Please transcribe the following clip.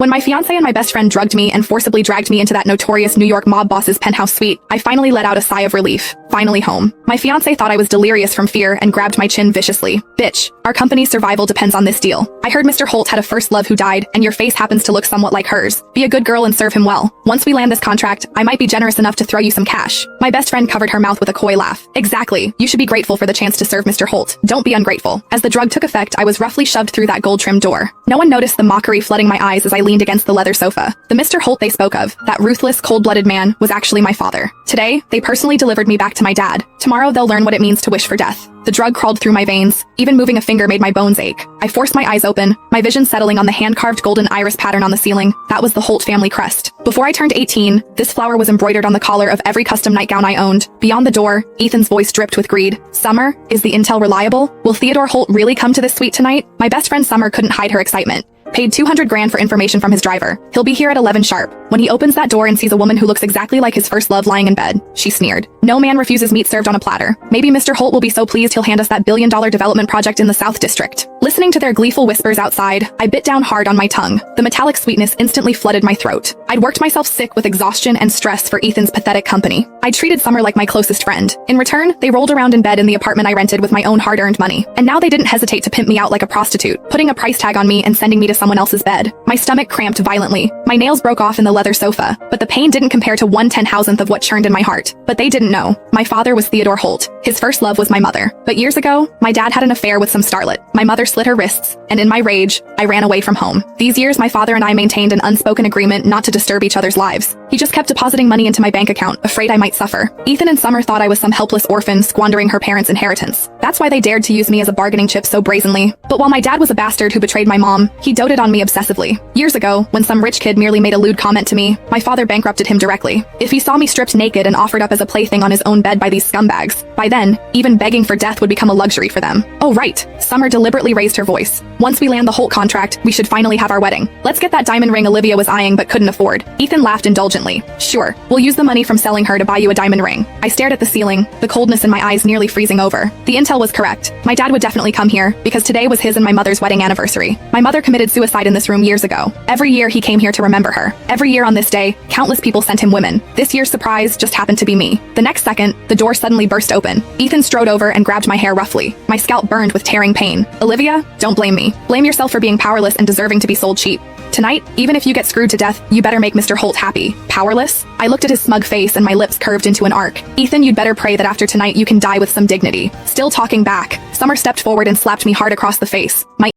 When my fiancé and my best friend drugged me and forcibly dragged me into that notorious New York mob boss's penthouse suite, I finally let out a sigh of relief. Finally home. My fiancé thought I was delirious from fear and grabbed my chin viciously. Bitch, our company's survival depends on this deal. I heard Mr. Holt had a first love who died, and your face happens to look somewhat like hers. Be a good girl and serve him well. Once we land this contract, I might be generous enough to throw you some cash. My best friend covered her mouth with a coy laugh. Exactly. You should be grateful for the chance to serve Mr. Holt. Don't be ungrateful. As the drug took effect, I was roughly shoved through that gold-trimmed door. No one noticed the mockery flooding my eyes as I leaned against the leather sofa. The Mr. Holt they spoke of, that ruthless, cold-blooded man, was actually my father. Today, they personally delivered me back to my dad. Tomorrow, they'll learn what it means to wish for death. The drug crawled through my veins. Even moving a finger made my bones ache. I forced my eyes open, my vision settling on the hand-carved golden iris pattern on the ceiling. That was the Holt family crest. Before I turned 18, this flower was embroidered on the collar of every custom nightgown I owned. Beyond the door, Ethan's voice dripped with greed. Summer, is the intel reliable? Will Theodore Holt really come to this suite tonight? My best friend Summer couldn't hide her excitement. Paid 200 grand for information from his driver. He'll be here at 11 sharp. When he opens that door and sees a woman who looks exactly like his first love lying in bed, she sneered. No man refuses meat served on a platter. Maybe Mr. Holt will be so pleased he'll hand us that billion-dollar development project in the South District. Listening to their gleeful whispers outside, I bit down hard on my tongue. The metallic sweetness instantly flooded my throat. I'd worked myself sick with exhaustion and stress for Ethan's pathetic company. I treated Summer like my closest friend. In return, they rolled around in bed in the apartment I rented with my own hard-earned money. And now they didn't hesitate to pimp me out like a prostitute, putting a price tag on me and sending me to someone else's bed. My stomach cramped violently. My nails broke off in the leather sofa, but the pain didn't compare to 1/10,000th of what churned in my heart. But they didn't know. My father was Theodore Holt. His first love was my mother. But years ago, my dad had an affair with some starlet. My mother slit her wrists, and in my rage, I ran away from home. These years, my father and I maintained an unspoken agreement not to disturb each other's lives. He just kept depositing money into my bank account, afraid I might suffer. Ethan and Summer thought I was some helpless orphan squandering her parents' inheritance. That's why they dared to use me as a bargaining chip so brazenly. But while my dad was a bastard who betrayed my mom, he doted on me obsessively. Years ago, when some rich kid merely made a lewd comment to me, my father bankrupted him directly. If he saw me stripped naked and offered up as a plaything on his own bed by these scumbags, by then, even begging for death would become a luxury for them. Oh right, Summer deliberately raised her voice. Once we land the Holt contract, we should finally have our wedding. Let's get that diamond ring Olivia was eyeing but couldn't afford. Ethan laughed indulgently. Sure, we'll use the money from selling her to buy you a diamond ring. I stared at the ceiling, the coldness in my eyes nearly freezing over. The intel was correct. My dad would definitely come here, because today was his and my mother's wedding anniversary. My mother committed suicide in this room years ago. Every year he came here to remember her. Every year on this day, countless people sent him women. This year's surprise just happened to be me. The next second, the door suddenly burst open. Ethan strode over and grabbed my hair roughly. My scalp burned with tearing pain. Olivia, don't blame me. Blame yourself for being powerless and deserving to be sold cheap. Tonight, even if you get screwed to death, you better make Mr. Holt happy. Powerless? I looked at his smug face and my lips curved into an arc. Ethan, you'd better pray that after tonight you can die with some dignity. Still talking back, Summer stepped forward and slapped me hard across the face. My